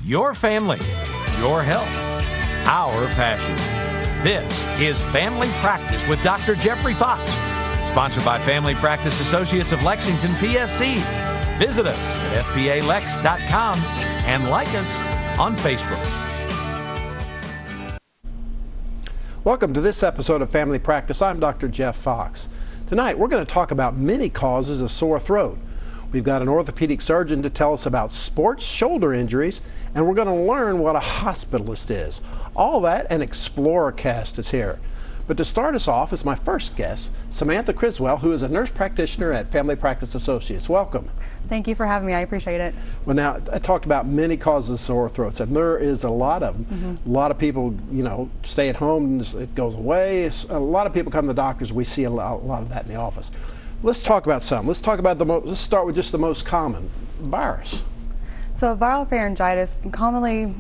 Your family, your health, our passion. This is Family Practice with Dr. Jeffrey Fox, sponsored by Family Practice Associates of Lexington, PSC. Visit us at fpalex.com and like us on Facebook. Welcome to this episode of Family Practice. I'm Dr. Jeff Fox. Tonight we're going to talk about many causes of sore throat. We've got an orthopedic surgeon to tell us about sports shoulder injuries, and we're going to learn what a hospitalist is. All that and ExplorerCast is here. But to start us off is my first guest, Samantha Criswell, who is a nurse practitioner at Family Practice Associates. Welcome. Thank you for having me. I appreciate it. Well, now, I talked about many causes of sore throats, and there is a lot of them. A lot of people, stay at home and it goes away. A lot of people come to the doctors. We see a lot of that in the office. Let's talk about some. Let's talk about let's start with just the most common, virus. So viral pharyngitis, commonly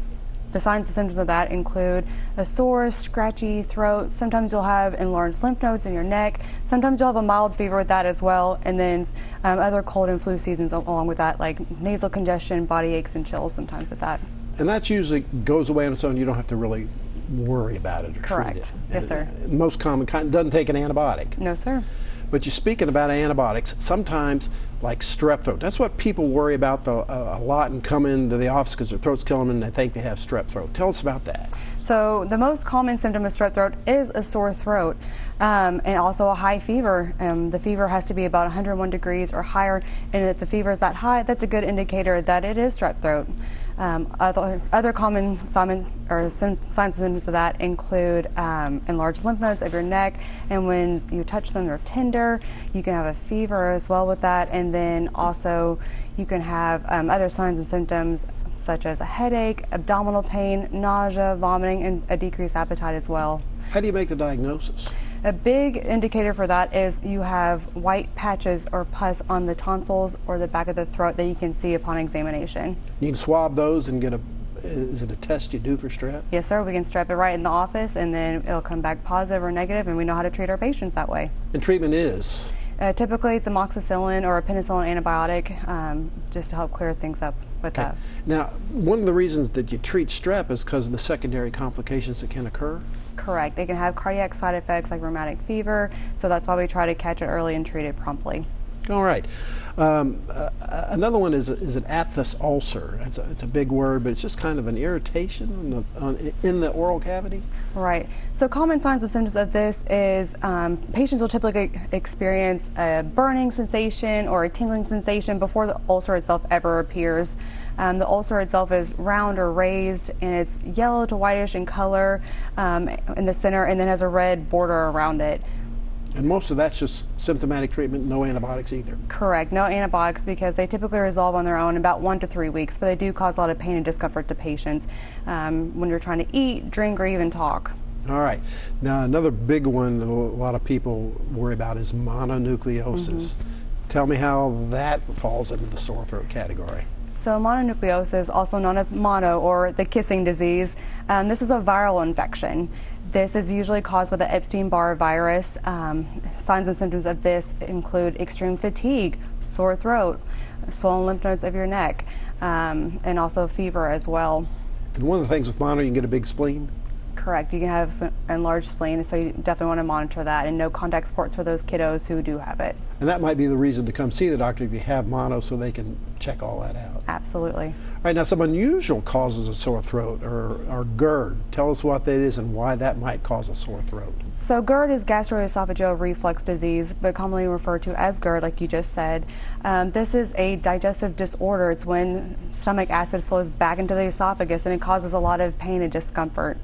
the signs and symptoms of that include a sore, scratchy throat. Sometimes you'll have enlarged lymph nodes in your neck. Sometimes you'll have a mild fever with that as well. And then other cold and flu seasons along with that, like nasal congestion, body aches and chills sometimes with that. And that usually goes away on its own. You don't have to really worry about it or Correct. treat it. Yes, sir. Most common kind doesn't take an antibiotic. No, sir. But you're speaking about antibiotics, sometimes like strep throat. That's what people worry about a lot and come into the office because their throat's killing them and they think they have strep throat. Tell us about that. So the most common symptom of strep throat is a sore throat and also a high fever. The fever has to be about 101 degrees or higher, and if the fever is that high, that's a good indicator that it is strep throat. Other common signs and symptoms of that include enlarged lymph nodes of your neck, and when you touch them, they're tender. You can have a fever as well with that, and then also you can have other signs and symptoms such as a headache, abdominal pain, nausea, vomiting, and a decreased appetite as well. How do you make the diagnosis? A big indicator for that is you have white patches or pus on the tonsils or the back of the throat that you can see upon examination. You can swab those and is it a test you do for strep? Yes, sir. We can strep it right in the office, and then it'll come back positive or negative, and we know how to treat our patients that way. And treatment is? Typically it's amoxicillin or a penicillin antibiotic just to help clear things up with that. Now, one of the reasons that you treat strep is because of the secondary complications that can occur? Correct. It can have cardiac side effects like rheumatic fever, so that's why we try to catch it early and treat it promptly. All right. Another one is an aphthous ulcer. It's a big word, but it's just kind of an irritation in the oral cavity. Right. So common signs and symptoms of this is patients will typically experience a burning sensation or a tingling sensation before the ulcer itself ever appears. The ulcer itself is round or raised, and it's yellow to whitish in color in the center, and then has a red border around it. And most of that's just symptomatic treatment, no antibiotics either? Correct, no antibiotics, because they typically resolve on their own in about 1 to 3 weeks, but they do cause a lot of pain and discomfort to patients when you're trying to eat, drink, or even talk. All right. Now, another big one that a lot of people worry about is mononucleosis. Tell me how that falls into the sore throat category. So mononucleosis, also known as mono or the kissing disease, this is a viral infection. This is usually caused by the Epstein-Barr virus. Signs and symptoms of this include extreme fatigue, sore throat, swollen lymph nodes of your neck, and also fever as well. And one of the things with mono, you can get a big spleen? Correct. You can have an enlarged spleen, so you definitely want to monitor that, and no contact sports for those kiddos who do have it. And that might be the reason to come see the doctor if you have mono, so they can check all that out. Absolutely. All right, now some unusual causes of sore throat are GERD. Tell us what that is and why that might cause a sore throat. So GERD is gastroesophageal reflux disease, but commonly referred to as GERD, like you just said. This is a digestive disorder. It's when stomach acid flows back into the esophagus, and it causes a lot of pain and discomfort.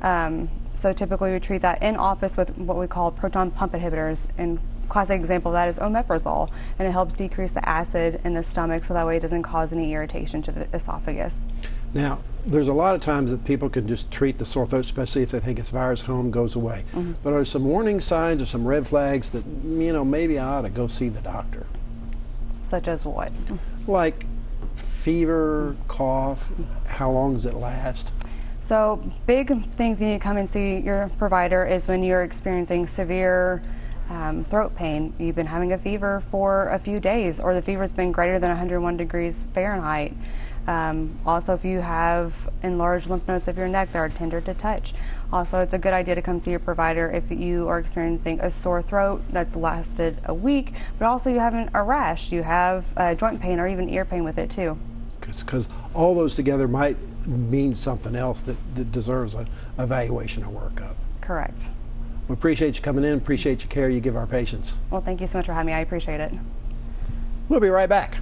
So typically we treat that in office with what we call proton pump inhibitors, and classic example of that is omeprazole, and it helps decrease the acid in the stomach so that way it doesn't cause any irritation to the esophagus. Now, there's a lot of times that people can just treat the sore throat, especially if they think it's virus home, goes away. But are there some warning signs or some red flags that, maybe I ought to go see the doctor? Such as what? Like fever, cough, how long does it last? So big things you need to come and see your provider is when you're experiencing severe throat pain. You've been having a fever for a few days, or the fever's been greater than 101 degrees Fahrenheit. Also, if you have enlarged lymph nodes of your neck, they are tender to touch. Also, it's a good idea to come see your provider if you are experiencing a sore throat that's lasted a week, but also you have a rash, you have joint pain or even ear pain with it too. Because all those together might mean something else that deserves an evaluation or workup. Correct. We appreciate you coming in, appreciate your care you give our patients. Well, thank you so much for having me. I appreciate it. We'll be right back.